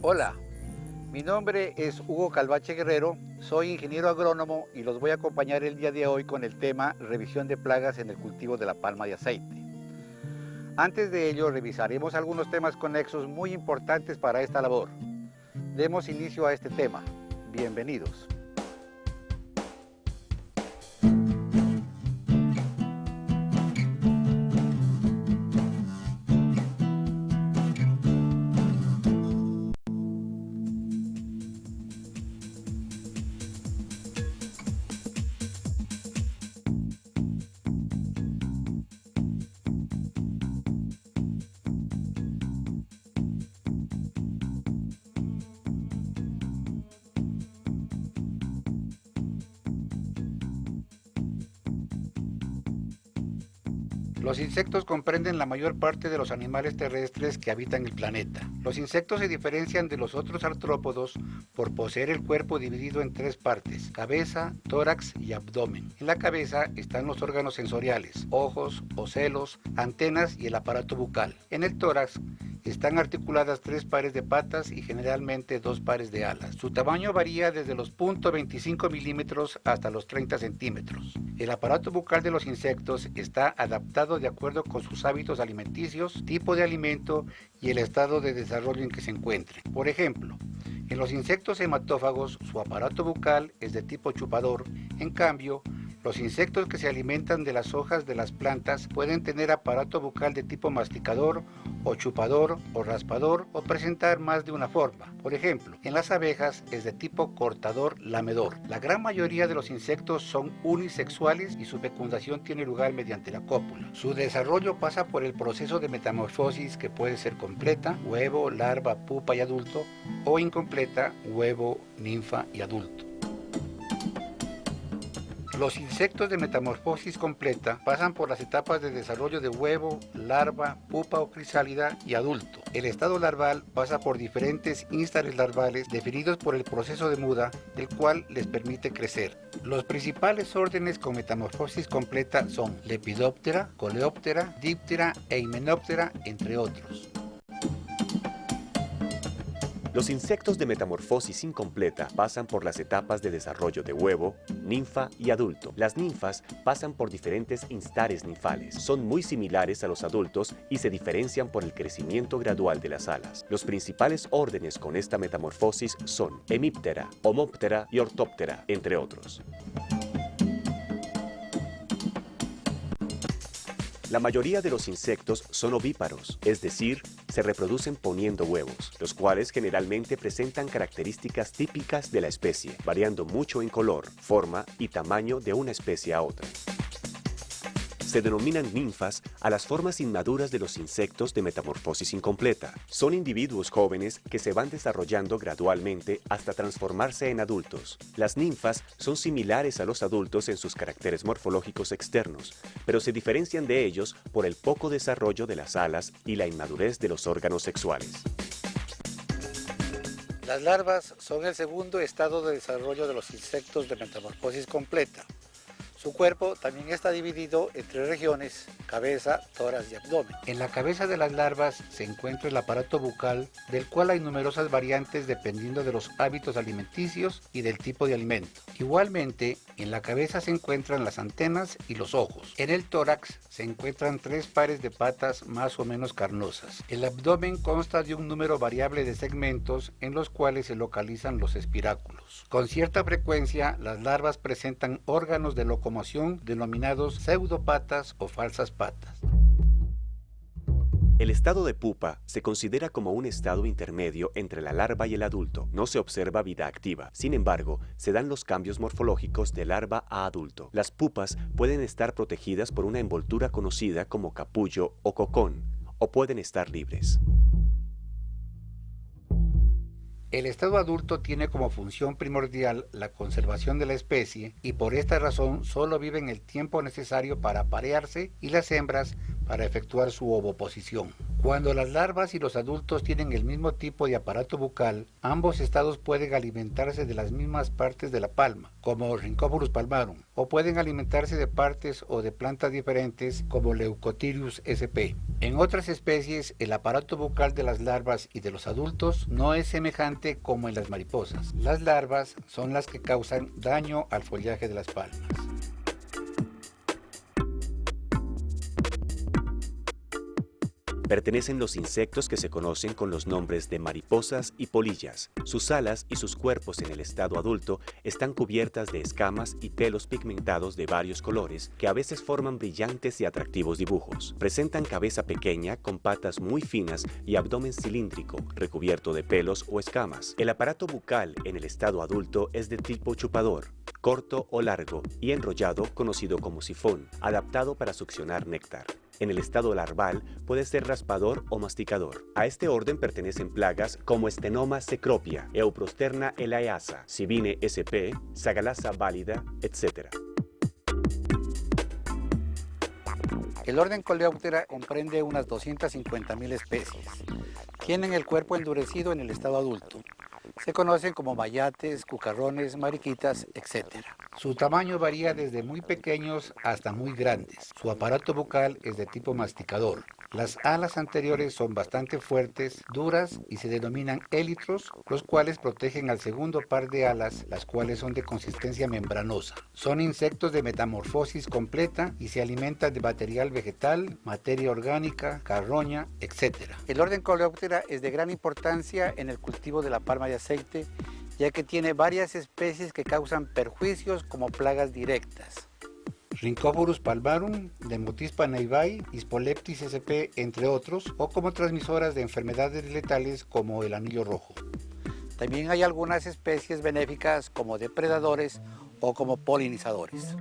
Hola, mi nombre es Hugo Calvache Guerrero, soy ingeniero agrónomo y los voy a acompañar el día de hoy con el tema revisión de plagas en el cultivo de la palma de aceite. Antes de ello revisaremos algunos temas conexos muy importantes para esta labor. Demos inicio a este tema. Bienvenidos. Los insectos comprenden la mayor parte de los animales terrestres que habitan el planeta. Los insectos se diferencian de los otros artrópodos por poseer el cuerpo dividido en tres partes: cabeza, tórax y abdomen. En la cabeza están los órganos sensoriales: ojos, ocelos, antenas y el aparato bucal. En el tórax están articuladas 3 pares de patas y generalmente 2 pares de alas. Su tamaño varía desde los 0.25 milímetros hasta los 30 centímetros. El aparato bucal de los insectos está adaptado de acuerdo con sus hábitos alimenticios, tipo de alimento y el estado de desarrollo en que se encuentren. Por ejemplo, en los insectos hematófagos su aparato bucal es de tipo chupador. En cambio, los insectos que se alimentan de las hojas de las plantas pueden tener aparato bucal de tipo masticador o chupador o raspador o presentar más de una forma. Por ejemplo, en las abejas es de tipo cortador-lamedor. La gran mayoría de los insectos son unisexuales y su fecundación tiene lugar mediante la cópula. Su desarrollo pasa por el proceso de metamorfosis que puede ser completa, huevo, larva, pupa y adulto, o incompleta, huevo, ninfa y adulto. Los insectos de metamorfosis completa pasan por las etapas de desarrollo de huevo, larva, pupa o crisálida y adulto. El estado larval pasa por diferentes instares larvales definidos por el proceso de muda, el cual les permite crecer. Los principales órdenes con metamorfosis completa son Lepidoptera, Coleóptera, Díptera e Hymenoptera, entre otros. Los insectos de metamorfosis incompleta pasan por las etapas de desarrollo de huevo, ninfa y adulto. Las ninfas pasan por diferentes instares ninfales. Son muy similares a los adultos y se diferencian por el crecimiento gradual de las alas. Los principales órdenes con esta metamorfosis son Hemiptera, Homoptera y Ortóptera, entre otros. La mayoría de los insectos son ovíparos, es decir, se reproducen poniendo huevos, los cuales generalmente presentan características típicas de la especie, variando mucho en color, forma y tamaño de una especie a otra. Se denominan ninfas a las formas inmaduras de los insectos de metamorfosis incompleta. Son individuos jóvenes que se van desarrollando gradualmente hasta transformarse en adultos. Las ninfas son similares a los adultos en sus caracteres morfológicos externos, pero se diferencian de ellos por el poco desarrollo de las alas y la inmadurez de los órganos sexuales. Las larvas son el segundo estado de desarrollo de los insectos de metamorfosis completa. Su cuerpo también está dividido en 3 regiones: cabeza, tórax y abdomen. En la cabeza de las larvas se encuentra el aparato bucal, del cual hay numerosas variantes dependiendo de los hábitos alimenticios y del tipo de alimento. Igualmente, en la cabeza se encuentran las antenas y los ojos. En el tórax se encuentran 3 pares de patas más o menos carnosas. El abdomen consta de un número variable de segmentos en los cuales se localizan los espiráculos. Con cierta frecuencia, las larvas presentan órganos de locomoción denominados pseudopatas o falsas patas. El estado de pupa se considera como un estado intermedio entre la larva y el adulto. No se observa vida activa. Sin embargo, se dan los cambios morfológicos de larva a adulto. Las pupas pueden estar protegidas por una envoltura conocida como capullo o cocón, o pueden estar libres. El estado adulto tiene como función primordial la conservación de la especie y por esta razón solo viven el tiempo necesario para aparearse y las hembras para efectuar su ovoposición. Cuando las larvas y los adultos tienen el mismo tipo de aparato bucal, ambos estados pueden alimentarse de las mismas partes de la palma, como Rhynchophorus palmarum, o pueden alimentarse de partes o de plantas diferentes, como Leucotherius sp. En otras especies, el aparato bucal de las larvas y de los adultos no es semejante como en las mariposas. Las larvas son las que causan daño al follaje de las palmas. Pertenecen los insectos que se conocen con los nombres de mariposas y polillas. Sus alas y sus cuerpos en el estado adulto están cubiertas de escamas y pelos pigmentados de varios colores que a veces forman brillantes y atractivos dibujos. Presentan cabeza pequeña con patas muy finas y abdomen cilíndrico, recubierto de pelos o escamas. El aparato bucal en el estado adulto es de tipo chupador, corto o largo y enrollado, conocido como sifón, adaptado para succionar néctar. En el estado larval puede ser raspador o masticador. A este orden pertenecen plagas como Stenoma cecropia, Euprosterna elaeasa, Civine sp, Sagalasa válida, etc. El orden Coleoptera comprende unas 250.000 especies. Tienen el cuerpo endurecido en el estado adulto. Se conocen como mayates, cucarrones, mariquitas, etc. Su tamaño varía desde muy pequeños hasta muy grandes. Su aparato bucal es de tipo masticador. Las alas anteriores son bastante fuertes, duras y se denominan élitros, los cuales protegen al segundo par de alas, las cuales son de consistencia membranosa. Son insectos de metamorfosis completa y se alimentan de material vegetal, materia orgánica, carroña, etc. El orden Coleoptera es de gran importancia en el cultivo de la palma de aceite, ya que tiene varias especies que causan perjuicios como plagas directas. Rhynchophorus palmarum, Demotispa neivae, Hispoleptis sp, entre otros, o como transmisoras de enfermedades letales como el anillo rojo. También hay algunas especies benéficas como depredadores o como polinizadores.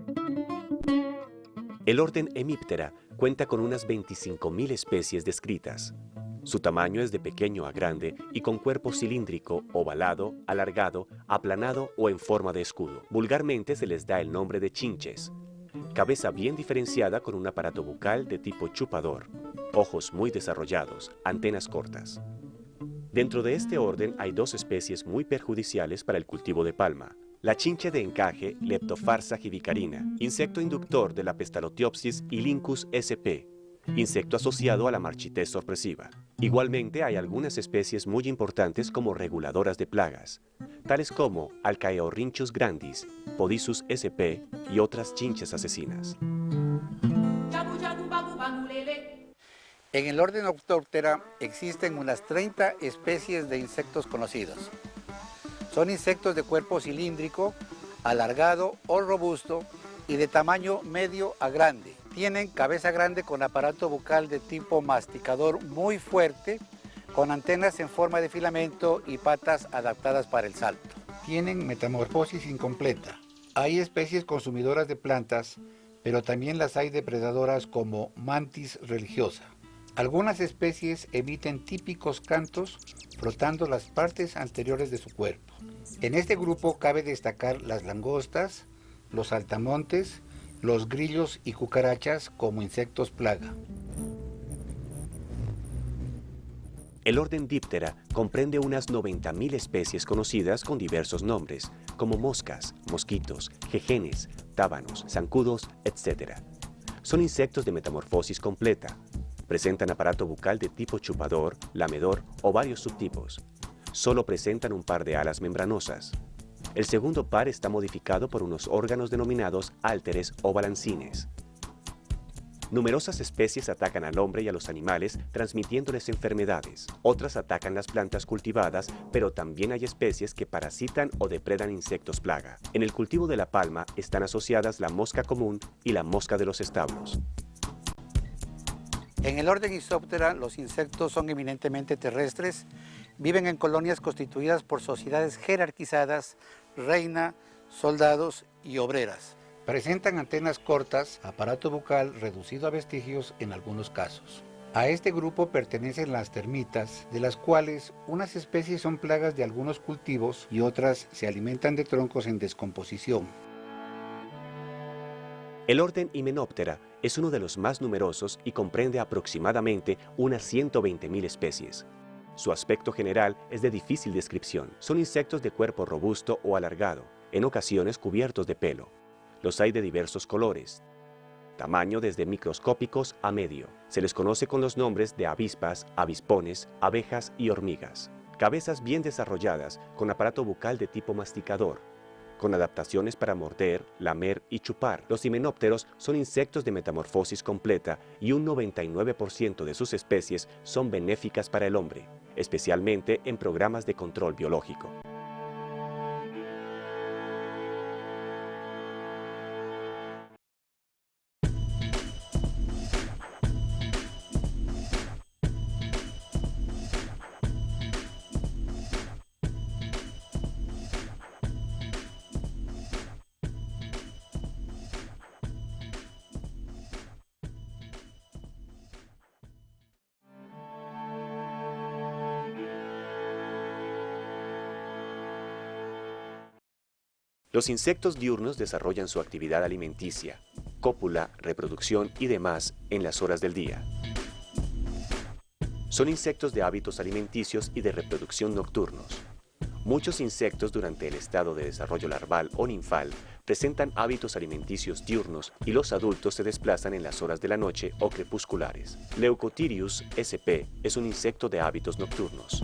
El orden Hemiptera cuenta con unas 25.000 especies descritas. Su tamaño es de pequeño a grande y con cuerpo cilíndrico, ovalado, alargado, aplanado o en forma de escudo. Vulgarmente se les da el nombre de chinches. Cabeza bien diferenciada con un aparato bucal de tipo chupador, ojos muy desarrollados, antenas cortas. Dentro de este orden hay dos especies muy perjudiciales para el cultivo de palma. La chinche de encaje Leptopharsa jivicarina, insecto inductor de la Pestalotiopsis y Lincus sp, insecto asociado a la marchitez sorpresiva. Igualmente hay algunas especies muy importantes como reguladoras de plagas, tales como Alcaeorhynchus grandis, Podisus sp y otras chinches asesinas. En el orden Orthoptera existen unas 30 especies de insectos conocidos. Son insectos de cuerpo cilíndrico, alargado o robusto y de tamaño medio a grande. Tienen cabeza grande con aparato bucal de tipo masticador muy fuerte, con antenas en forma de filamento y patas adaptadas para el salto. Tienen metamorfosis incompleta. Hay especies consumidoras de plantas, pero también las hay depredadoras como Mantis religiosa. Algunas especies emiten típicos cantos frotando las partes anteriores de su cuerpo. En este grupo cabe destacar las langostas, los saltamontes, los grillos y cucarachas como insectos plaga. El orden Diptera comprende unas 90.000 especies conocidas con diversos nombres, como moscas, mosquitos, jejenes, tábanos, zancudos, etc. Son insectos de metamorfosis completa. Presentan aparato bucal de tipo chupador, lamedor o varios subtipos. Solo presentan un par de alas membranosas. El segundo par está modificado por unos órganos denominados álteres o balancines. Numerosas especies atacan al hombre y a los animales transmitiéndoles enfermedades. Otras atacan las plantas cultivadas, pero también hay especies que parasitan o depredan insectos plaga. En el cultivo de la palma están asociadas la mosca común y la mosca de los establos. En el orden Isóptera, los insectos son eminentemente terrestres, viven en colonias constituidas por sociedades jerarquizadas, reina, soldados y obreras. Presentan antenas cortas, aparato bucal reducido a vestigios en algunos casos. A este grupo pertenecen las termitas, de las cuales unas especies son plagas de algunos cultivos y otras se alimentan de troncos en descomposición. El orden Hymenoptera Es uno de los más numerosos y comprende aproximadamente unas 120.000 especies. Su aspecto general es de difícil descripción. Son insectos de cuerpo robusto o alargado, en ocasiones cubiertos de pelo. Los hay de diversos colores, tamaño desde microscópicos a medio. Se les conoce con los nombres de avispas, avispones, abejas y hormigas. Cabezas bien desarrolladas, con aparato bucal de tipo masticador, con adaptaciones para morder, lamer y chupar. Los himenópteros son insectos de metamorfosis completa y un 99% de sus especies son benéficas para el hombre, especialmente en programas de control biológico. Los insectos diurnos desarrollan su actividad alimenticia, cópula, reproducción y demás en las horas del día. Son insectos de hábitos alimenticios y de reproducción nocturnos. Muchos insectos durante el estado de desarrollo larval o ninfal presentan hábitos alimenticios diurnos y los adultos se desplazan en las horas de la noche o crepusculares. Leucotherius sp. es un insecto de hábitos nocturnos.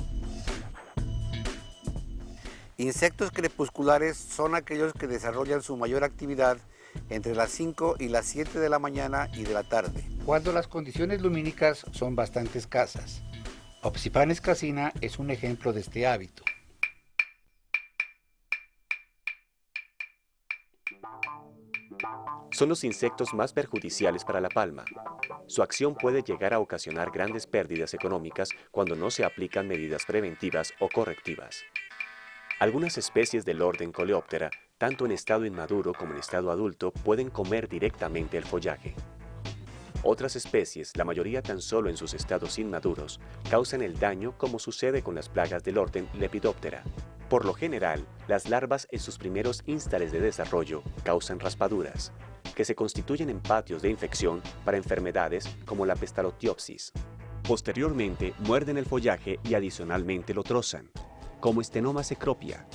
Insectos crepusculares son aquellos que desarrollan su mayor actividad entre las 5 y las 7 de la mañana y de la tarde, cuando las condiciones lumínicas son bastante escasas. Opsipanes casina es un ejemplo de este hábito. Son los insectos más perjudiciales para la palma. Su acción puede llegar a ocasionar grandes pérdidas económicas cuando no se aplican medidas preventivas o correctivas. Algunas especies del orden Coleoptera, tanto en estado inmaduro como en estado adulto, pueden comer directamente el follaje. Otras especies, la mayoría tan solo en sus estados inmaduros, causan el daño como sucede con las plagas del orden Lepidoptera. Por lo general, las larvas en sus primeros instares de desarrollo causan raspaduras, que se constituyen en patios de infección para enfermedades como la Pestalotiopsis. Posteriormente, muerden el follaje y adicionalmente lo trozan, como Stenoma cecropia,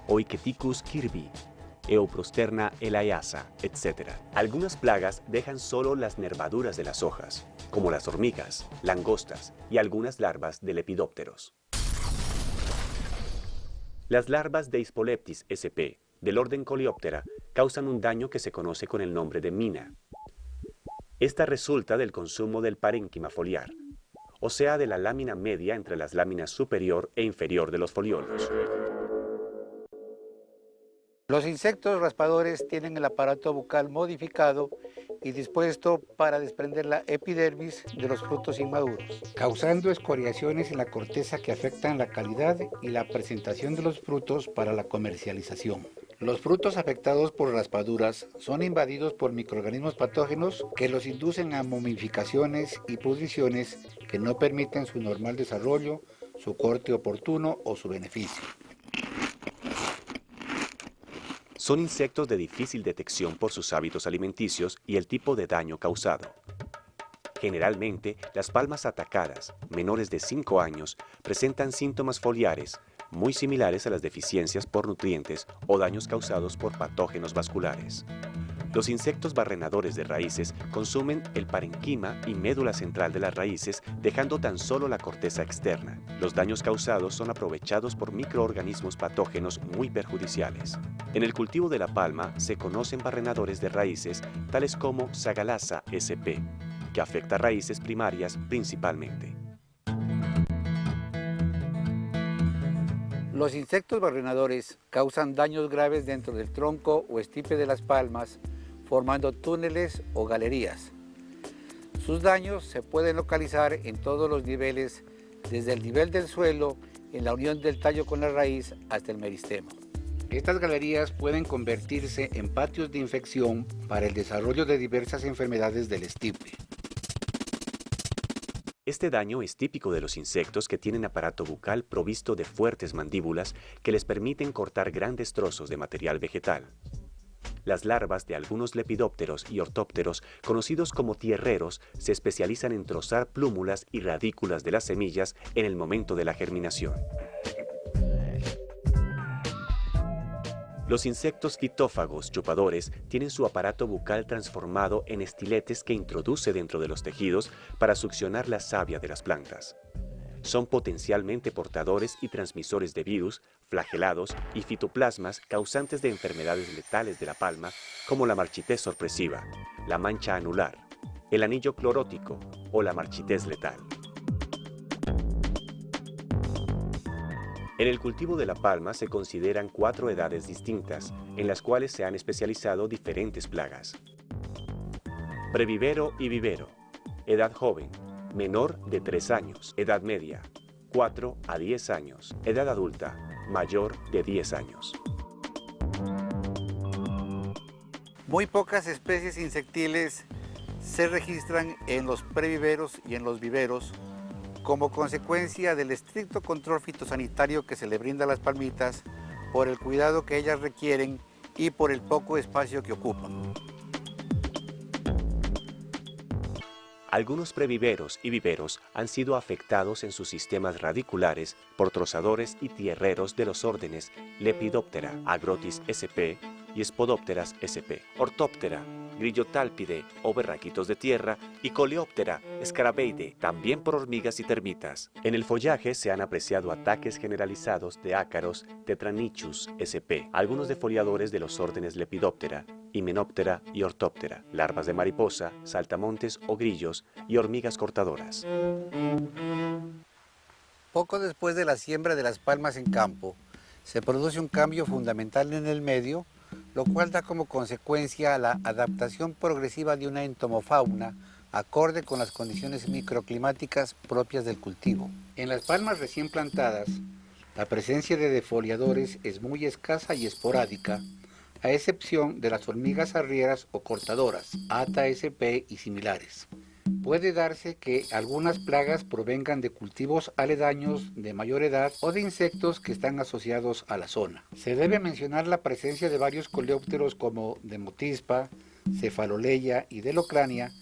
Oicheticus kirby, Euprosterna elaiasa, etc. Algunas plagas dejan solo las nervaduras de las hojas, como las hormigas, langostas y algunas larvas de lepidópteros. Las larvas de Hispoleptis sp. del orden Coleoptera causan un daño que se conoce con el nombre de mina. Esta resulta del consumo del parénquima foliar, o sea, de la lámina media entre las láminas superior e inferior de los foliolos. Los insectos raspadores tienen el aparato bucal modificado y dispuesto para desprender la epidermis de los frutos inmaduros, causando escoriaciones en la corteza que afectan la calidad y la presentación de los frutos para la comercialización. Los frutos afectados por raspaduras son invadidos por microorganismos patógenos que los inducen a momificaciones y pudriciones que no permiten su normal desarrollo, su corte oportuno o su beneficio. Son insectos de difícil detección por sus hábitos alimenticios y el tipo de daño causado. Generalmente, las palmas atacadas, menores de 5 años, presentan síntomas foliares, muy similares a las deficiencias por nutrientes o daños causados por patógenos vasculares. Los insectos barrenadores de raíces consumen el parenquima y médula central de las raíces, dejando tan solo la corteza externa. Los daños causados son aprovechados por microorganismos patógenos muy perjudiciales. En el cultivo de la palma se conocen barrenadores de raíces tales como Sagalasa sp., que afecta raíces primarias principalmente. Los insectos barrenadores causan daños graves dentro del tronco o estipe de las palmas, formando túneles o galerías. Sus daños se pueden localizar en todos los niveles, desde el nivel del suelo, en la unión del tallo con la raíz, hasta el meristemo. Estas galerías pueden convertirse en patios de infección para el desarrollo de diversas enfermedades del estipe. Este daño es típico de los insectos que tienen aparato bucal provisto de fuertes mandíbulas que les permiten cortar grandes trozos de material vegetal. Las larvas de algunos lepidópteros y ortópteros, conocidos como tierreros, se especializan en trozar plúmulas y radículas de las semillas en el momento de la germinación. Los insectos fitófagos chupadores tienen su aparato bucal transformado en estiletes que introduce dentro de los tejidos para succionar la savia de las plantas. Son potencialmente portadores y transmisores de virus, flagelados y fitoplasmas causantes de enfermedades letales de la palma como la marchitez sorpresiva, la mancha anular, el anillo clorótico o la marchitez letal. En el cultivo de la palma se consideran 4 edades distintas, en las cuales se han especializado diferentes plagas. Previvero y vivero. Edad joven. Menor de 3 años. Edad media. 4 a 10 años. Edad adulta. Mayor de 10 años. Muy pocas especies insectiles se registran en los previveros y en los viveros como consecuencia del estricto control fitosanitario que se le brinda a las palmitas por el cuidado que ellas requieren y por el poco espacio que ocupan. Algunos previveros y viveros han sido afectados en sus sistemas radiculares por trozadores y tierreros de los órdenes Lepidoptera, Agrotis sp. y Spodopteras sp. Ortóptera, Grillotálpide o berraquitos de tierra y Coleóptera, Scarabeide, también por hormigas y termitas. En el follaje se han apreciado ataques generalizados de ácaros Tetranychus sp. Algunos defoliadores de los órdenes Lepidoptera, Hymenoptera y Ortóptera, larvas de mariposa, saltamontes o grillos y hormigas cortadoras. Poco después de la siembra de las palmas en campo, se produce un cambio fundamental en el medio, lo cual da como consecuencia la adaptación progresiva de una entomofauna acorde con las condiciones microclimáticas propias del cultivo. En las palmas recién plantadas, la presencia de defoliadores es muy escasa y esporádica, a excepción de las hormigas arrieras o cortadoras, Ata sp. y similares. Puede darse que algunas plagas provengan de cultivos aledaños de mayor edad o de insectos que están asociados a la zona. Se debe mencionar la presencia de varios coleópteros como Demotispa, Cefaloleia y Delocrania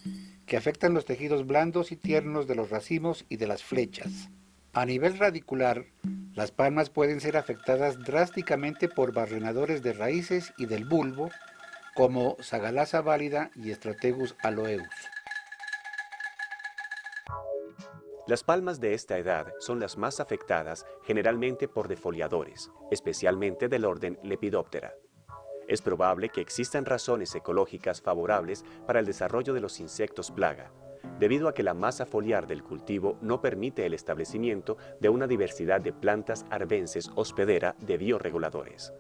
que afectan los tejidos blandos y tiernos de los racimos y de las flechas. A nivel radicular, las palmas pueden ser afectadas drásticamente por barrenadores de raíces y del bulbo, como Sagalasa válida y Strategus aloeus. Las palmas de esta edad son las más afectadas generalmente por defoliadores, especialmente del orden Lepidoptera. Es probable que existan razones ecológicas favorables para el desarrollo de los insectos plaga, debido a que la masa foliar del cultivo no permite el establecimiento de una diversidad de plantas arbences hospedera de bioreguladores.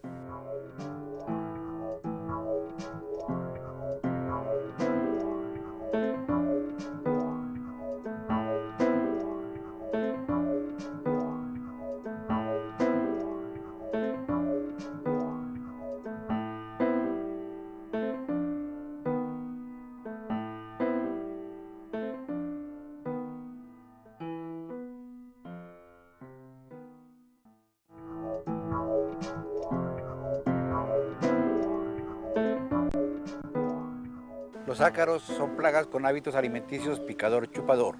Los ácaros son plagas con hábitos alimenticios picador-chupador.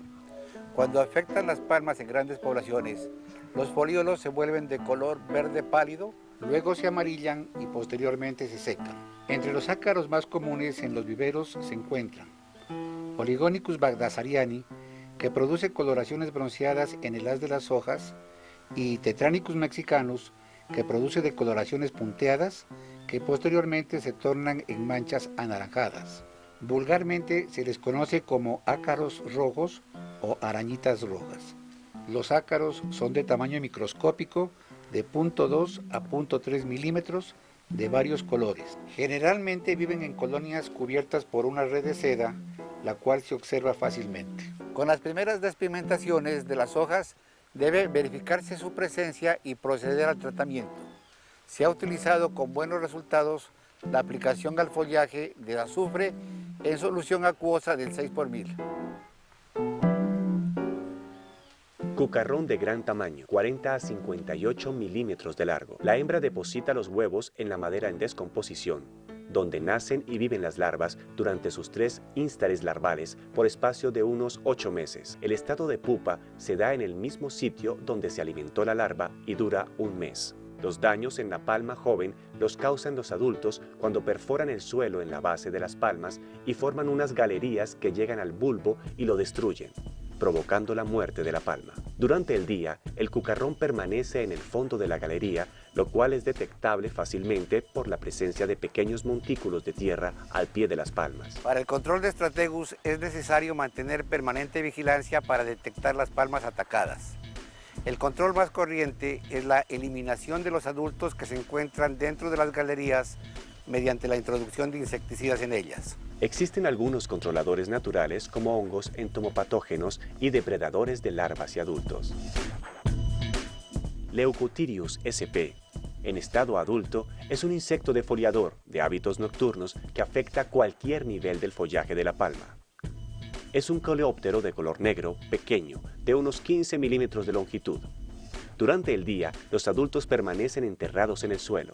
Cuando afectan las palmas en grandes poblaciones, los folíolos se vuelven de color verde pálido, luego se amarillan y posteriormente se secan. Entre los ácaros más comunes en los viveros se encuentran Oligonicus bagdasariani, que produce coloraciones bronceadas en el haz de las hojas, y Tetranicus mexicanus, que produce decoloraciones punteadas que posteriormente se tornan en manchas anaranjadas. Vulgarmente se les conoce como ácaros rojos o arañitas rojas. Los ácaros son de tamaño microscópico de 0.2 a 0.3 milímetros de varios colores. Generalmente viven en colonias cubiertas por una red de seda, la cual se observa fácilmente. Con las primeras despigmentaciones de las hojas debe verificarse su presencia y proceder al tratamiento. Se ha utilizado con buenos resultados la aplicación al follaje de azufre en solución acuosa del 6 por 1000. Cucarrón de gran tamaño, 40 a 58 milímetros de largo. La hembra deposita los huevos en la madera en descomposición, donde nacen y viven las larvas durante sus 3 instares larvales por espacio de unos 8 meses. El estado de pupa se da en el mismo sitio donde se alimentó la larva y dura un mes. Los daños en la palma joven los causan los adultos cuando perforan el suelo en la base de las palmas y forman unas galerías que llegan al bulbo y lo destruyen, provocando la muerte de la palma. Durante el día, el cucarrón permanece en el fondo de la galería, lo cual es detectable fácilmente por la presencia de pequeños montículos de tierra al pie de las palmas. Para el control de Strategus es necesario mantener permanente vigilancia para detectar las palmas atacadas. El control más corriente es la eliminación de los adultos que se encuentran dentro de las galerías mediante la introducción de insecticidas en ellas. Existen algunos controladores naturales como hongos entomopatógenos y depredadores de larvas y adultos. Leucotyrius sp. En estado adulto, es un insecto defoliador de hábitos nocturnos que afecta cualquier nivel del follaje de la palma. Es un coleóptero de color negro, pequeño, de unos 15 milímetros de longitud. Durante el día, los adultos permanecen enterrados en el suelo.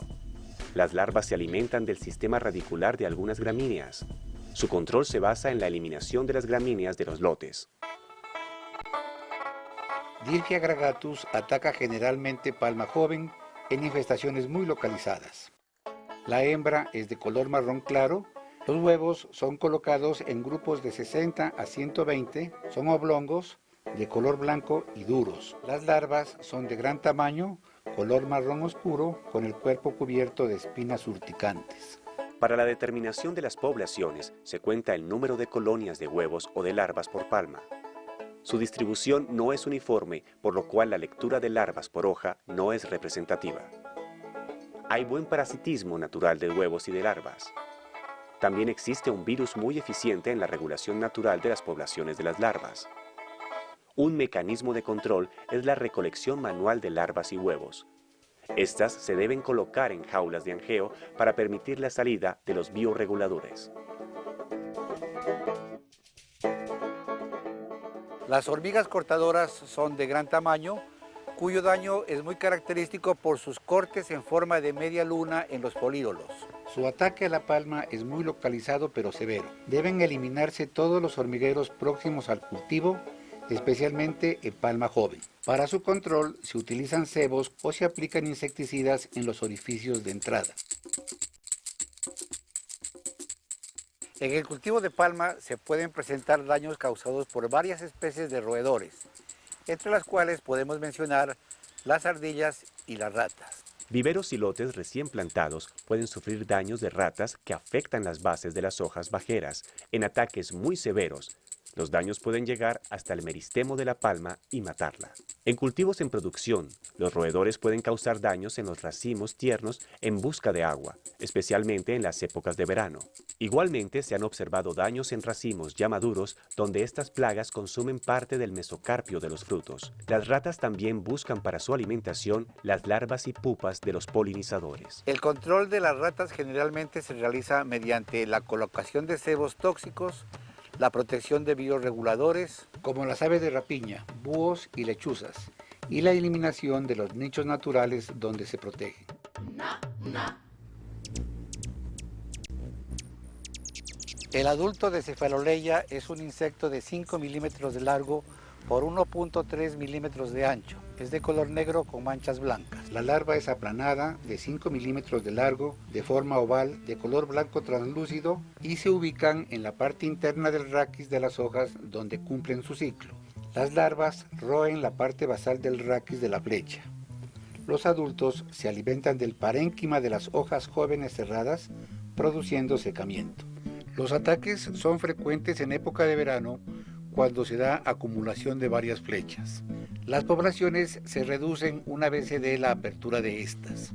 Las larvas se alimentan del sistema radicular de algunas gramíneas. Su control se basa en la eliminación de las gramíneas de los lotes. Dircia gragatus ataca generalmente palma joven en infestaciones muy localizadas. La hembra es de color marrón claro. Los huevos son colocados en grupos de 60 a 120, son oblongos, de color blanco y duros. Las larvas son de gran tamaño, color marrón oscuro, con el cuerpo cubierto de espinas urticantes. Para la determinación de las poblaciones se cuenta el número de colonias de huevos o de larvas por palma. Su distribución no es uniforme, por lo cual la lectura de larvas por hoja no es representativa. Hay buen parasitismo natural de huevos y de larvas. También existe un virus muy eficiente en la regulación natural de las poblaciones de las larvas. Un mecanismo de control es la recolección manual de larvas y huevos. Estas se deben colocar en jaulas de angeo para permitir la salida de los bioreguladores. Las hormigas cortadoras son de gran tamaño, cuyo daño es muy característico por sus cortes en forma de media luna en los políolos. Su ataque a la palma es muy localizado pero severo. Deben eliminarse todos los hormigueros próximos al cultivo, especialmente en palma joven. Para su control se utilizan cebos o se aplican insecticidas en los orificios de entrada. En el cultivo de palma se pueden presentar daños causados por varias especies de roedores, entre las cuales podemos mencionar las ardillas y las ratas. Viveros y lotes recién plantados pueden sufrir daños de ratas que afectan las bases de las hojas bajeras en ataques muy severos. Los daños pueden llegar hasta el meristemo de la palma y matarla. En cultivos en producción, los roedores pueden causar daños en los racimos tiernos en busca de agua, especialmente en las épocas de verano. Igualmente se han observado daños en racimos ya maduros donde estas plagas consumen parte del mesocarpio de los frutos. Las ratas también buscan para su alimentación las larvas y pupas de los polinizadores. El control de las ratas generalmente se realiza mediante la colocación de cebos tóxicos, la protección de bioreguladores, como las aves de rapiña, búhos y lechuzas, y la eliminación de los nichos naturales donde se protegen. El adulto de Cephaloleia es un insecto de 5 milímetros de largo por 1.3 milímetros de ancho. Es de color negro con manchas blancas. La larva es aplanada, de 5 milímetros de largo, de forma oval, de color blanco translúcido y se ubican en la parte interna del raquis de las hojas donde cumplen su ciclo. Las larvas roen la parte basal del raquis de la flecha. Los adultos se alimentan del parénquima de las hojas jóvenes cerradas, produciendo secamiento. Los ataques son frecuentes en época de verano, cuando se da acumulación de varias flechas. Las poblaciones se reducen una vez se dé la apertura de estas.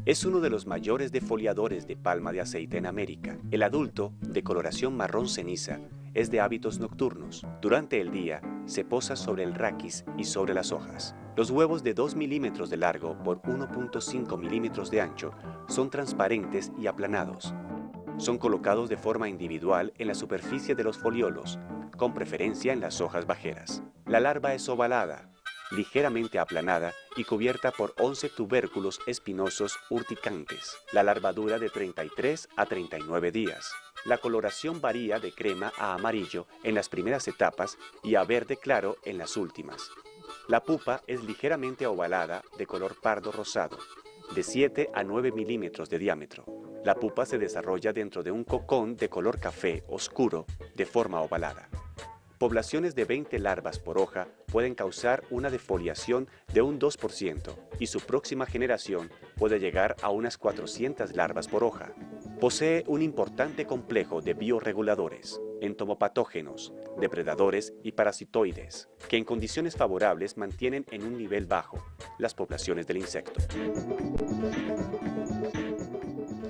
Es uno de los mayores defoliadores de palma de aceite en América. El adulto, de coloración marrón ceniza, es de hábitos nocturnos. Durante el día, se posa sobre el raquis y sobre las hojas. Los huevos de 2 milímetros de largo por 1.5 milímetros de ancho son transparentes y aplanados. Son colocados de forma individual en la superficie de los foliolos, con preferencia en las hojas bajeras. La larva es ovalada, ligeramente aplanada y cubierta por 11 tubérculos espinosos urticantes. La larva dura de 33 a 39 días. La coloración varía de crema a amarillo en las primeras etapas y a verde claro en las últimas. La pupa es ligeramente ovalada de color pardo rosado, de 7 a 9 milímetros de diámetro. La pupa se desarrolla dentro de un cocón de color café oscuro de forma ovalada. Poblaciones de 20 larvas por hoja pueden causar una defoliación de un 2% y su próxima generación puede llegar a unas 400 larvas por hoja. Posee un importante complejo de bioreguladores, entomopatógenos, depredadores y parasitoides, que en condiciones favorables mantienen en un nivel bajo las poblaciones del insecto.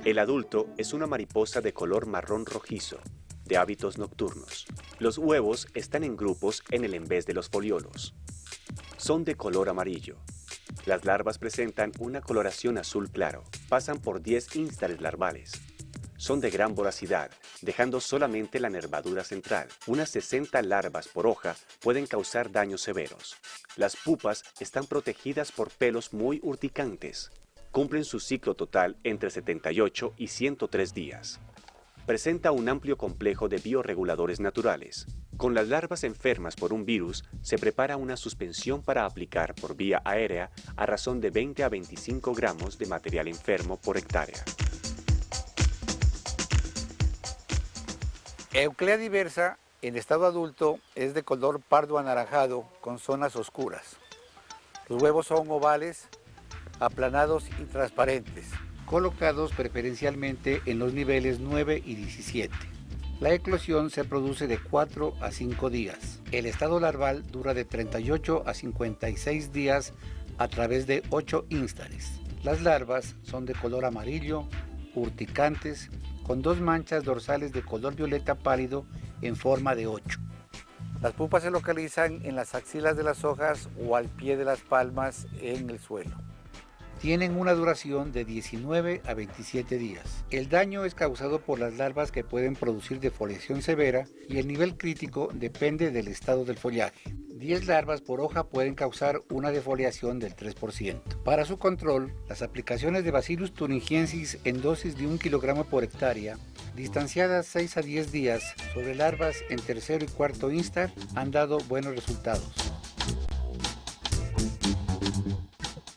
El adulto es una mariposa de color marrón rojizo, de hábitos nocturnos. Los huevos están en grupos en el envés de los foliolos. Son de color amarillo. Las larvas presentan una coloración azul claro. Pasan por 10 instares larvales. Son de gran voracidad, dejando solamente la nervadura central. Unas 60 larvas por hoja pueden causar daños severos. Las pupas están protegidas por pelos muy urticantes. Cumplen su ciclo total entre 78 y 103 días. Presenta un amplio complejo de bioreguladores naturales. Con las larvas enfermas por un virus, se prepara una suspensión para aplicar por vía aérea a razón de 20 a 25 gramos de material enfermo por hectárea. Euclea diversa, en estado adulto, es de color pardo anaranjado con zonas oscuras. Los huevos son ovales, aplanados y transparentes, colocados preferencialmente en los niveles 9 y 17. La eclosión se produce de 4 a 5 días. El estado larval dura de 38 a 56 días a través de 8 instares. Las larvas son de color amarillo, urticantes, con 2 manchas dorsales de color violeta pálido en forma de 8. Las pupas se localizan en las axilas de las hojas o al pie de las palmas en el suelo. Tienen una duración de 19 a 27 días. El daño es causado por las larvas que pueden producir defoliación severa y el nivel crítico depende del estado del follaje. 10 larvas por hoja pueden causar una defoliación del 3%. Para su control, las aplicaciones de Bacillus thuringiensis en dosis de 1 kg por hectárea, distanciadas 6 a 10 días sobre larvas en tercero y cuarto instar, han dado buenos resultados.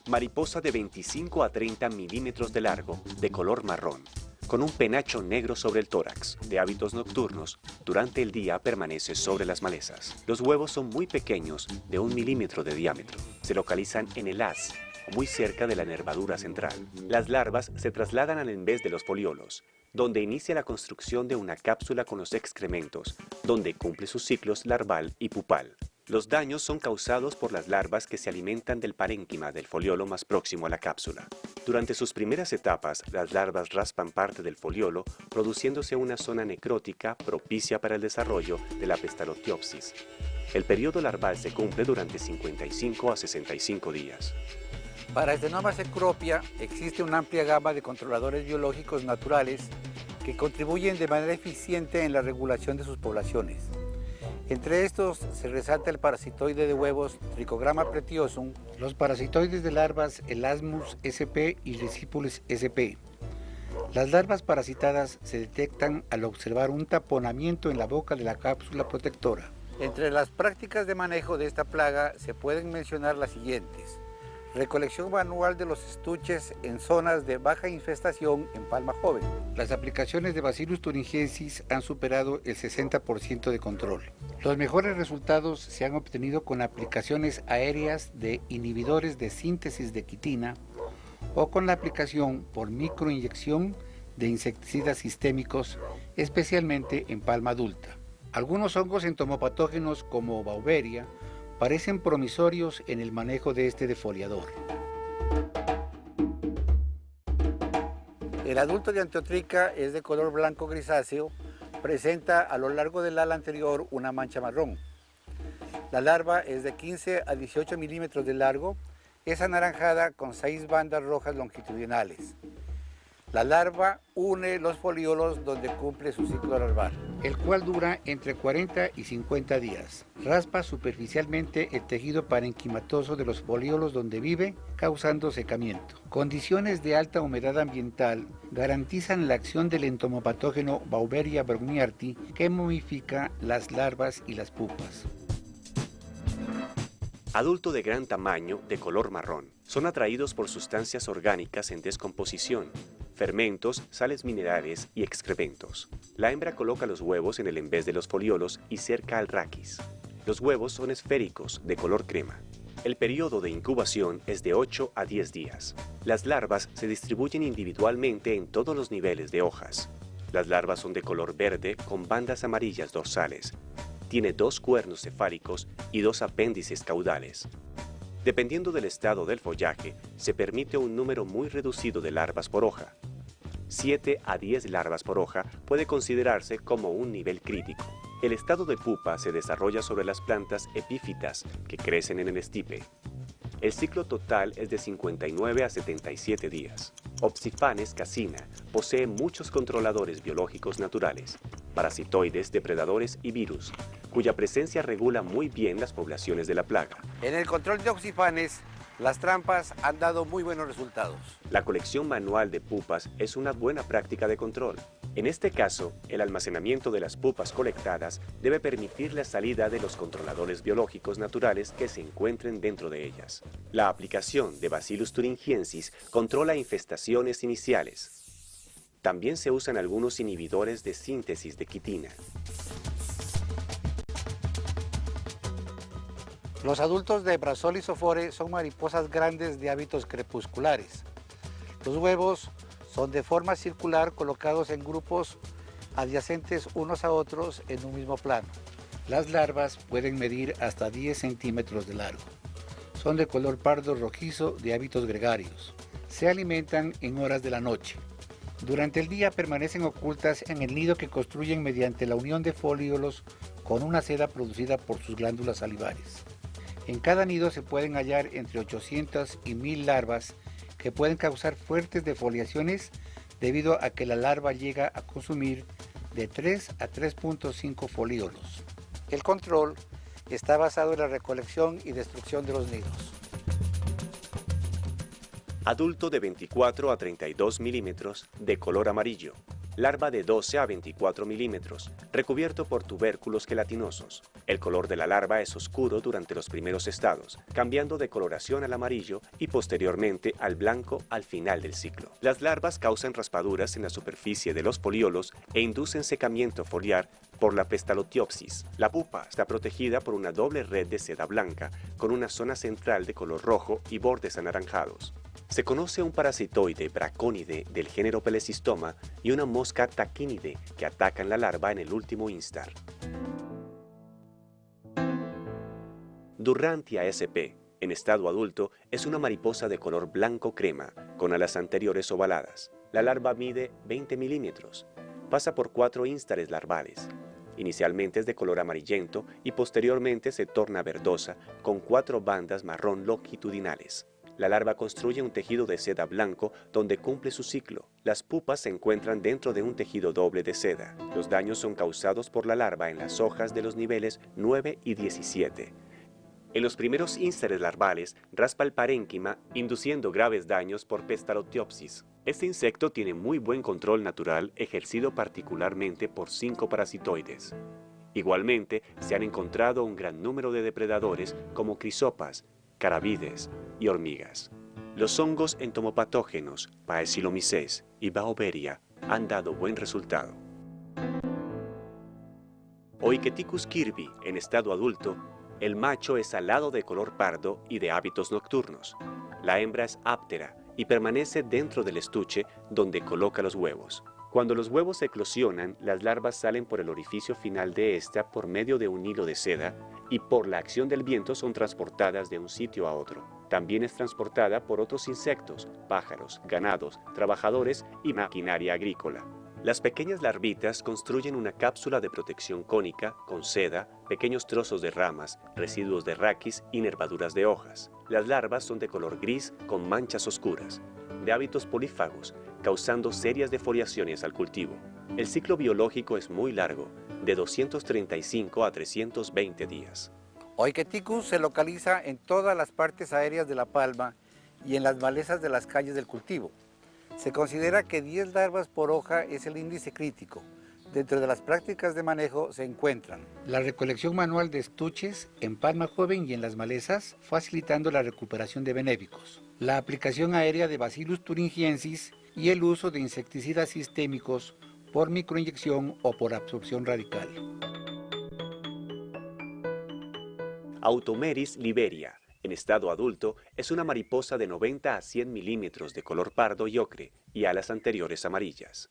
Mariposa de 25 a 30 milímetros de largo, de color marrón, con un penacho negro sobre el tórax, de hábitos nocturnos. Durante el día permanece sobre las malezas. Los huevos son muy pequeños, de 1 milímetro de diámetro. Se localizan en el haz, muy cerca de la nervadura central. Las larvas se trasladan al envés de los foliolos, donde inicia la construcción de una cápsula con los excrementos, donde cumple sus ciclos larval y pupal. Los daños son causados por las larvas que se alimentan del parénquima del foliolo más próximo a la cápsula. Durante sus primeras etapas, las larvas raspan parte del foliolo, produciéndose una zona necrótica propicia para el desarrollo de la pestalotiopsis. El periodo larval se cumple durante 55 a 65 días. Para Astenoma cecropia existe una amplia gama de controladores biológicos naturales que contribuyen de manera eficiente en la regulación de sus poblaciones. Entre estos se resalta el parasitoide de huevos Trichogramma pretiosum, los parasitoides de larvas Elasmus sp y Risipules sp. Las larvas parasitadas se detectan al observar un taponamiento en la boca de la cápsula protectora. Entre las prácticas de manejo de esta plaga se pueden mencionar las siguientes: recolección manual de los estuches en zonas de baja infestación en palma joven. Las aplicaciones de Bacillus thuringiensis han superado el 60% de control. Los mejores resultados se han obtenido con aplicaciones aéreas de inhibidores de síntesis de quitina o con la aplicación por microinyección de insecticidas sistémicos, especialmente en palma adulta. Algunos hongos entomopatógenos como Beauveria parecen promisorios en el manejo de este defoliador. El adulto de Antiotrica es de color blanco grisáceo, presenta a lo largo del ala anterior una mancha marrón. La larva es de 15 a 18 milímetros de largo, es anaranjada con 6 bandas rojas longitudinales. La larva une los folíolos donde cumple su ciclo larval, el cual dura entre 40 y 50 días. Raspa superficialmente el tejido parenquimatoso de los folíolos donde vive, causando secamiento. Condiciones de alta humedad ambiental garantizan la acción del entomopatógeno Beauveria brongniarti, que momifica las larvas y las pupas. Adulto de gran tamaño, de color marrón. Son atraídos por sustancias orgánicas en descomposición, fermentos, sales minerales y excrementos. La hembra coloca los huevos en el envés de los folíolos y cerca al raquis. Los huevos son esféricos, de color crema. El periodo de incubación es de 8 a 10 días. Las larvas se distribuyen individualmente en todos los niveles de hojas. Las larvas son de color verde con bandas amarillas dorsales. Tiene 2 cuernos cefálicos y 2 apéndices caudales. Dependiendo del estado del follaje, se permite un número muy reducido de larvas por hoja. 7 a 10 larvas por hoja puede considerarse como un nivel crítico. El estado de pupa se desarrolla sobre las plantas epífitas que crecen en el estipe. El ciclo total es de 59 a 77 días. Opsiphanes casina posee muchos controladores biológicos naturales, parasitoides, depredadores y virus, cuya presencia regula muy bien las poblaciones de la plaga. En el control de Opsiphanes, las trampas han dado muy buenos resultados. La colección manual de pupas es una buena práctica de control. En este caso, el almacenamiento de las pupas colectadas debe permitir la salida de los controladores biológicos naturales que se encuentren dentro de ellas. La aplicación de Bacillus thuringiensis controla infestaciones iniciales. También se usan algunos inhibidores de síntesis de quitina. Los adultos de Brazolis ophore son mariposas grandes de hábitos crepusculares. Los huevos son de forma circular colocados en grupos adyacentes unos a otros en un mismo plano. Las larvas pueden medir hasta 10 centímetros de largo. Son de color pardo rojizo de hábitos gregarios. Se alimentan en horas de la noche. Durante el día permanecen ocultas en el nido que construyen mediante la unión de folíolos con una seda producida por sus glándulas salivares. En cada nido se pueden hallar entre 800 y 1000 larvas que pueden causar fuertes defoliaciones debido a que la larva llega a consumir de 3 a 3.5 folíolos. El control está basado en la recolección y destrucción de los nidos. Adulto de 24 a 32 milímetros, de color amarillo. Larva de 12 a 24 milímetros, recubierto por tubérculos gelatinosos. El color de la larva es oscuro durante los primeros estados, cambiando de coloración al amarillo y posteriormente al blanco al final del ciclo. Las larvas causan raspaduras en la superficie de los folíolos e inducen secamiento foliar por la pestalotiopsis. La pupa está protegida por una doble red de seda blanca, con una zona central de color rojo y bordes anaranjados. Se conoce un parasitoide bracónide del género Pelecistoma y una mosca taquínide que atacan la larva en el último instar. Durrantia sp. En estado adulto es una mariposa de color blanco crema, con alas anteriores ovaladas. La larva mide 20 milímetros. Pasa por 4 instares larvales. Inicialmente es de color amarillento y posteriormente se torna verdosa con 4 bandas marrón longitudinales. La larva construye un tejido de seda blanco donde cumple su ciclo. Las pupas se encuentran dentro de un tejido doble de seda. Los daños son causados por la larva en las hojas de los niveles 9 y 17. En los primeros instares larvales raspa el parénquima, induciendo graves daños por pestalotiopsis. Este insecto tiene muy buen control natural ejercido particularmente por 5 parasitoides. Igualmente, se han encontrado un gran número de depredadores como crisopas, carabides y hormigas. Los hongos entomopatógenos, Paecilomyces y Beauveria, han dado buen resultado. Oiketicus kirby, en estado adulto, el macho es alado de color pardo y de hábitos nocturnos. La hembra es áptera y permanece dentro del estuche donde coloca los huevos. Cuando los huevos eclosionan, las larvas salen por el orificio final de esta por medio de un hilo de seda y por la acción del viento son transportadas de un sitio a otro. También es transportada por otros insectos, pájaros, ganados, trabajadores y maquinaria agrícola. Las pequeñas larvitas construyen una cápsula de protección cónica con seda, pequeños trozos de ramas, residuos de raquis y nervaduras de hojas. Las larvas son de color gris con manchas oscuras. de hábitos polífagos, causando serias defoliaciones al cultivo. El ciclo biológico es muy largo, de 235 a 320 días. Oiketicus se localiza en todas las partes aéreas de la palma y en las malezas de las calles del cultivo. Se considera que 10 larvas por hoja es el índice crítico. Dentro de las prácticas de manejo se encuentran la recolección manual de estuches en palma joven y en las malezas, facilitando la recuperación de benéficos, la aplicación aérea de Bacillus thuringiensis y el uso de insecticidas sistémicos por microinyección o por absorción radical. Automeris liberia, en estado adulto, es una mariposa de 90 a 100 milímetros de color pardo y ocre y alas anteriores amarillas.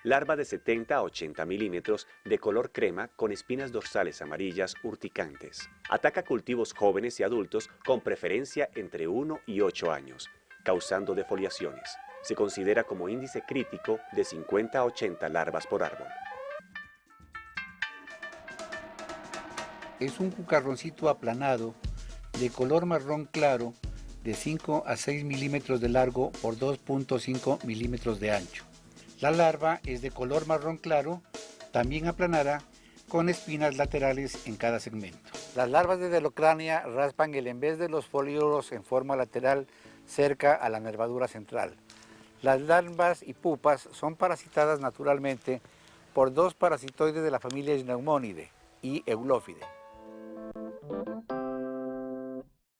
Larva de 70 a 80 milímetros de color crema con espinas dorsales amarillas urticantes. Ataca cultivos jóvenes y adultos con preferencia entre 1 y 8 años, causando defoliaciones. Se considera como índice crítico de 50 a 80 larvas por árbol. Es un cucarroncito aplanado de color marrón claro de 5 a 6 milímetros de largo por 2.5 milímetros de ancho. La larva es de color marrón claro, también aplanada, con espinas laterales en cada segmento. Las larvas de Delocrania raspan el envés de los folíolos en forma lateral cerca a la nervadura central. Las larvas y pupas son parasitadas naturalmente por dos parasitoides de la familia Pneumonidae y Eulófide.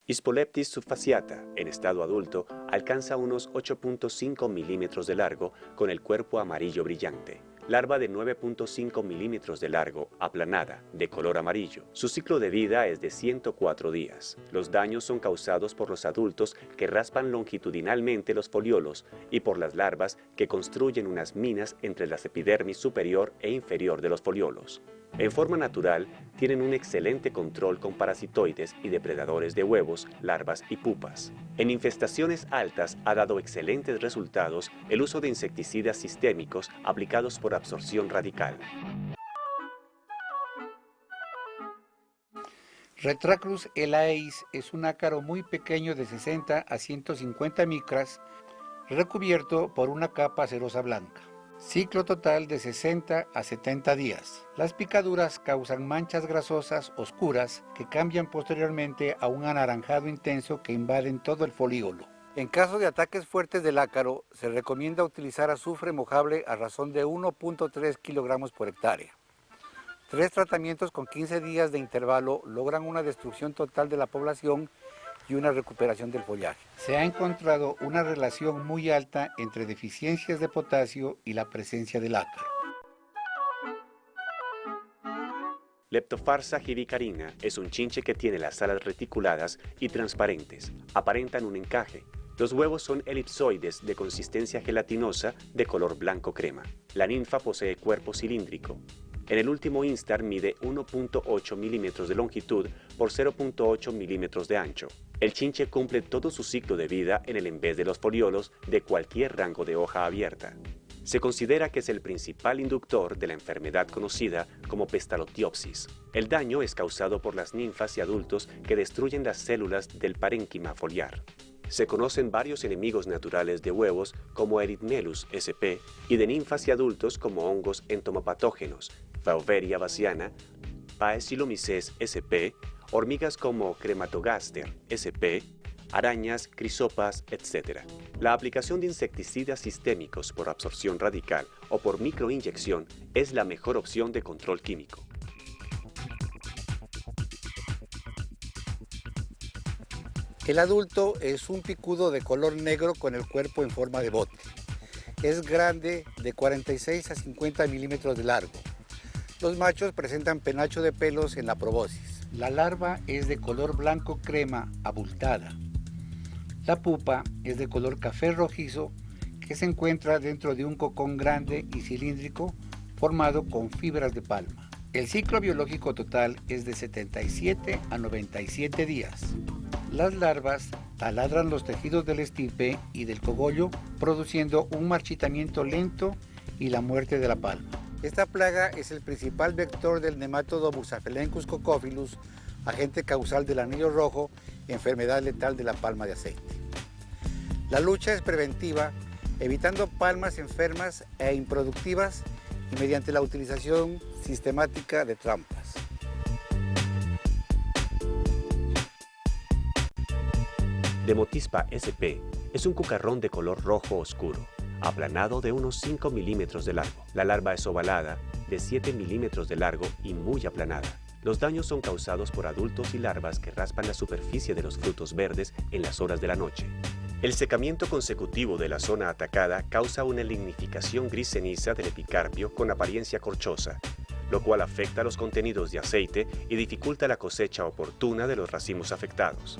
Hispoleptis subfasciata, en estado adulto, alcanza unos 8.5 milímetros de largo con el cuerpo amarillo brillante. Larva de 9.5 milímetros de largo, aplanada, de color amarillo. Su ciclo de vida es de 104 días. Los daños son causados por los adultos que raspan longitudinalmente los foliolos y por las larvas que construyen unas minas entre las epidermis superior e inferior de los foliolos. En forma natural, tienen un excelente control con parasitoides y depredadores de huevos, larvas y pupas. En infestaciones altas ha dado excelentes resultados el uso de insecticidas sistémicos aplicados por absorción radical. Retracrus elaeis es un ácaro muy pequeño de 60 a 150 micras, recubierto por una capa cerosa blanca. Ciclo total de 60 a 70 días. Las picaduras causan manchas grasosas oscuras que cambian posteriormente a un anaranjado intenso que invaden todo el folíolo. En caso de ataques fuertes del ácaro, se recomienda utilizar azufre mojable a razón de 1.3 kilogramos por hectárea. 3 tratamientos con 15 días de intervalo logran una destrucción total de la población y una recuperación del follaje. Se ha encontrado una relación muy alta entre deficiencias de potasio y la presencia del ácaro. Leptofarsa jivicarina es un chinche que tiene las alas reticuladas y transparentes, aparentan un encaje. Los huevos son elipsoides de consistencia gelatinosa de color blanco crema. La ninfa posee cuerpo cilíndrico. En el último instar mide 1.8 milímetros de longitud por 0.8 milímetros de ancho. El chinche cumple todo su ciclo de vida en el envés de los foliolos de cualquier rango de hoja abierta. Se considera que es el principal inductor de la enfermedad conocida como pestalotiopsis. El daño es causado por las ninfas y adultos que destruyen las células del parénquima foliar. Se conocen varios enemigos naturales de huevos como Erythmelus sp. y de ninfas y adultos como hongos entomopatógenos, Fauveria bassiana, Paecilomyces sp., hormigas como Crematogaster sp., arañas, crisopas, etc. La aplicación de insecticidas sistémicos por absorción radical o por microinyección es la mejor opción de control químico. El adulto es un picudo de color negro con el cuerpo en forma de bote. Es grande, de 46 a 50 milímetros de largo. Los machos presentan penacho de pelos en la proboscis. La larva es de color blanco crema abultada. La pupa es de color café rojizo que se encuentra dentro de un cocón grande y cilíndrico formado con fibras de palma. El ciclo biológico total es de 77 a 97 días. Las larvas taladran los tejidos del estipe y del cogollo, produciendo un marchitamiento lento y la muerte de la palma. Esta plaga es el principal vector del nemátodo Bursaphelenchus cocophilus, agente causal del anillo rojo, enfermedad letal de la palma de aceite. La lucha es preventiva, evitando palmas enfermas e improductivas y mediante la utilización sistemática de trampas. Demotispa sp es un cucarrón de color rojo oscuro, aplanado de unos 5 milímetros de largo. La larva es ovalada, de 7 milímetros de largo y muy aplanada. Los daños son causados por adultos y larvas que raspan la superficie de los frutos verdes en las horas de la noche. El secamiento consecutivo de la zona atacada causa una lignificación gris ceniza del epicarpio con apariencia corchosa, lo cual afecta los contenidos de aceite y dificulta la cosecha oportuna de los racimos afectados.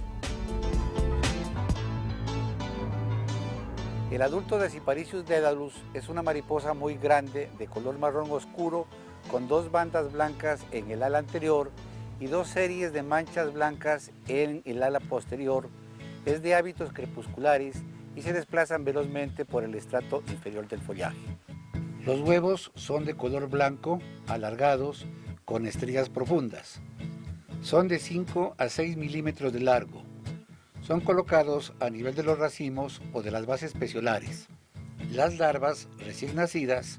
El adulto de Cyparicius dedalus es una mariposa muy grande de color marrón oscuro con 2 bandas blancas en el ala anterior y 2 series de manchas blancas en el ala posterior. Es de hábitos crepusculares y se desplazan velozmente por el estrato inferior del follaje. Los huevos son de color blanco, alargados, con estrías profundas. Son de 5 a 6 milímetros de largo. Son colocados a nivel de los racimos o de las bases peciolares. Las larvas recién nacidas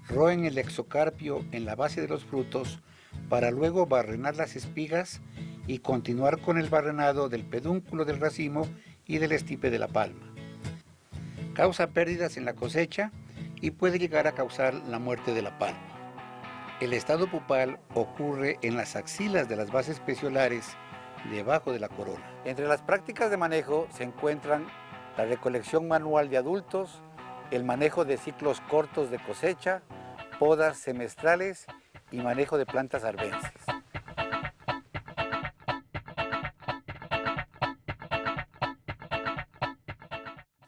roen el exocarpio en la base de los frutos para luego barrenar las espigas y continuar con el barrenado del pedúnculo del racimo y del estipe de la palma. Causa pérdidas en la cosecha y puede llegar a causar la muerte de la palma. El estado pupal ocurre en las axilas de las bases peciolares debajo de la corona. Entre las prácticas de manejo se encuentran la recolección manual de adultos, el manejo de ciclos cortos de cosecha, podas semestrales y manejo de plantas arbences.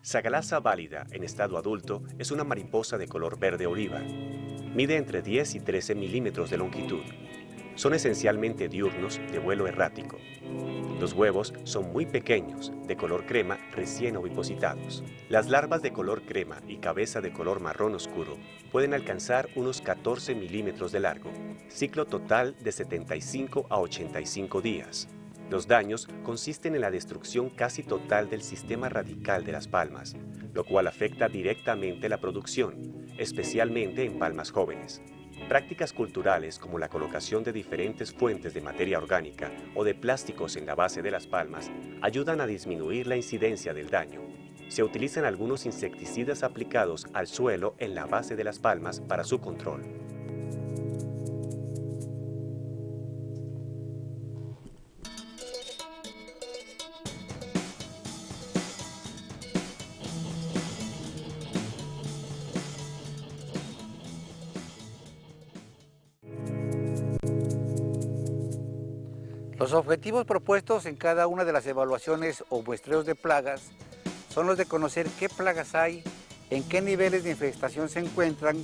Sagalasa válida en estado adulto es una mariposa de color verde oliva. Mide entre 10 y 13 milímetros de longitud. Son esencialmente diurnos de vuelo errático. Los huevos son muy pequeños, de color crema, recién ovipositados. Las larvas de color crema y cabeza de color marrón oscuro pueden alcanzar unos 14 milímetros de largo. Ciclo total de 75 a 85 días. Los daños consisten en la destrucción casi total del sistema radical de las palmas, lo cual afecta directamente la producción, especialmente en palmas jóvenes. Prácticas culturales como la colocación de diferentes fuentes de materia orgánica o de plásticos en la base de las palmas ayudan a disminuir la incidencia del daño. Se utilizan algunos insecticidas aplicados al suelo en la base de las palmas para su control. Los objetivos propuestos en cada una de las evaluaciones o muestreos de plagas son los de conocer qué plagas hay, en qué niveles de infestación se encuentran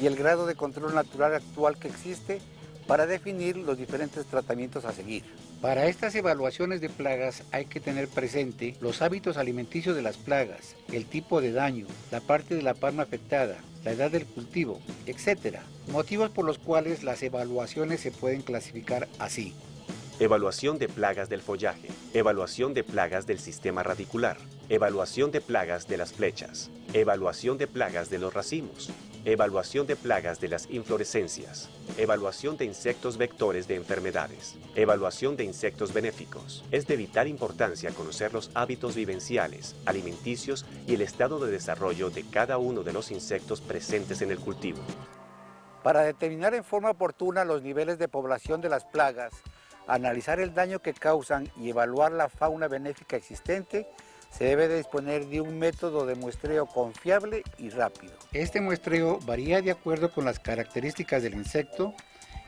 y el grado de control natural actual que existe para definir los diferentes tratamientos a seguir. Para estas evaluaciones de plagas hay que tener presente los hábitos alimenticios de las plagas, el tipo de daño, la parte de la palma afectada, la edad del cultivo, etc. Motivos por los cuales las evaluaciones se pueden clasificar así. Evaluación de plagas del follaje, evaluación de plagas del sistema radicular, evaluación de plagas de las flechas, evaluación de plagas de los racimos, evaluación de plagas de las inflorescencias, evaluación de insectos vectores de enfermedades, evaluación de insectos benéficos. Es de vital importancia conocer los hábitos vivenciales, alimenticios y el estado de desarrollo de cada uno de los insectos presentes en el cultivo. Para determinar en forma oportuna los niveles de población de las plagas, analizar el daño que causan y evaluar la fauna benéfica existente, se debe de disponer de un método de muestreo confiable y rápido. Este muestreo varía de acuerdo con las características del insecto,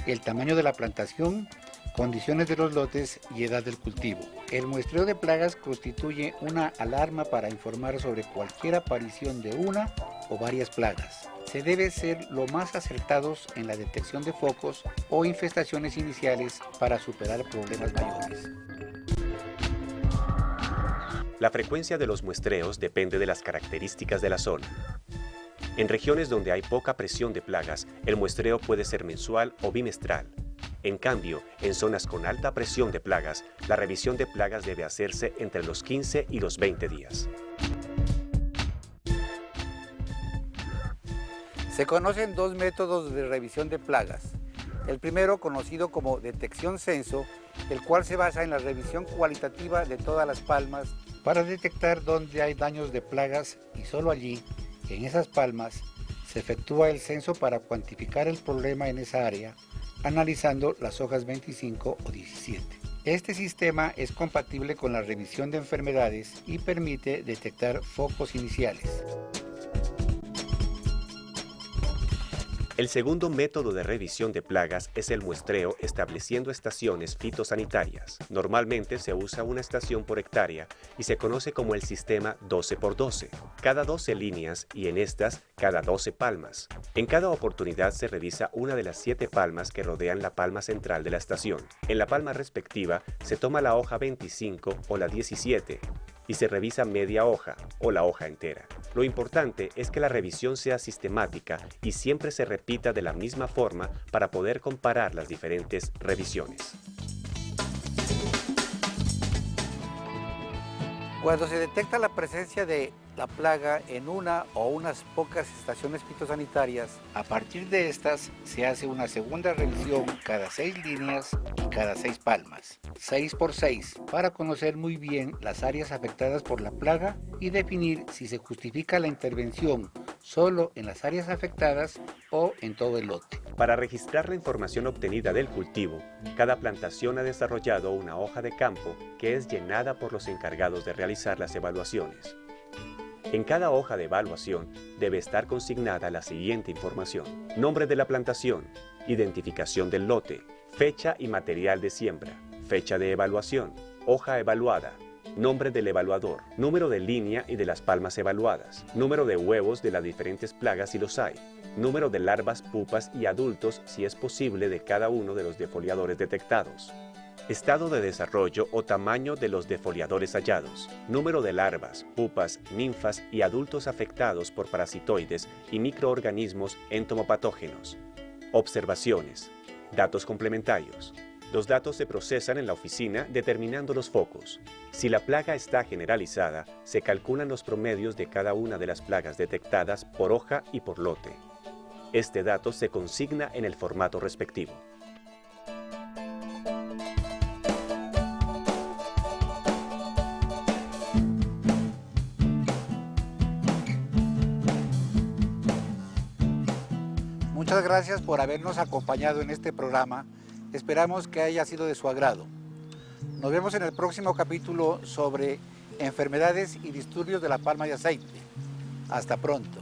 el tamaño de la plantación, condiciones de los lotes y edad del cultivo. El muestreo de plagas constituye una alarma para informar sobre cualquier aparición de una o varias plagas. Se debe ser lo más acertados en la detección de focos o infestaciones iniciales para superar problemas mayores. La frecuencia de los muestreos depende de las características de la zona. En regiones donde hay poca presión de plagas, el muestreo puede ser mensual o bimestral. En cambio, en zonas con alta presión de plagas, la revisión de plagas debe hacerse entre los 15 y los 20 días. Se conocen dos métodos de revisión de plagas. El primero, conocido como detección-censo, el cual se basa en la revisión cualitativa de todas las palmas para detectar dónde hay daños de plagas y solo allí, en esas palmas, se efectúa el censo para cuantificar el problema en esa área, analizando las hojas 25 o 17. Este sistema es compatible con la revisión de enfermedades y permite detectar focos iniciales. El segundo método de revisión de plagas es el muestreo estableciendo estaciones fitosanitarias. Normalmente se usa una estación por hectárea y se conoce como el sistema 12×12. Cada 12 líneas y en estas cada 12 palmas. En cada oportunidad se revisa una de las 7 palmas que rodean la palma central de la estación. En la palma respectiva se toma la hoja 25 o la 17 y se revisa media hoja o la hoja entera. Lo importante es que la revisión sea sistemática y siempre se repita de la misma forma para poder comparar las diferentes revisiones. Cuando se detecta la presencia de la plaga en una o unas pocas estaciones fitosanitarias, a partir de estas se hace una segunda revisión cada 6 líneas y cada 6 palmas, 6 por 6, para conocer muy bien las áreas afectadas por la plaga y definir si se justifica la intervención solo en las áreas afectadas o en todo el lote. Para registrar la información obtenida del cultivo, cada plantación ha desarrollado una hoja de campo que es llenada por los encargados de realizar las evaluaciones. En cada hoja de evaluación debe estar consignada la siguiente información: nombre de la plantación, identificación del lote, fecha y material de siembra, fecha de evaluación, hoja evaluada, nombre del evaluador, número de línea y de las palmas evaluadas, número de huevos de las diferentes plagas si los hay, número de larvas, pupas y adultos si es posible de cada uno de los defoliadores detectados, estado de desarrollo o tamaño de los defoliadores hallados, número de larvas, pupas, ninfas y adultos afectados por parasitoides y microorganismos entomopatógenos. Observaciones. Datos complementarios. Los datos se procesan en la oficina determinando los focos. Si la plaga está generalizada, se calculan los promedios de cada una de las plagas detectadas por hoja y por lote. Este dato se consigna en el formato respectivo. muchas gracias por habernos acompañado en este programa. Esperamos que haya sido de su agrado. Nos vemos en el próximo capítulo sobre enfermedades y disturbios de la palma de aceite. Hasta pronto.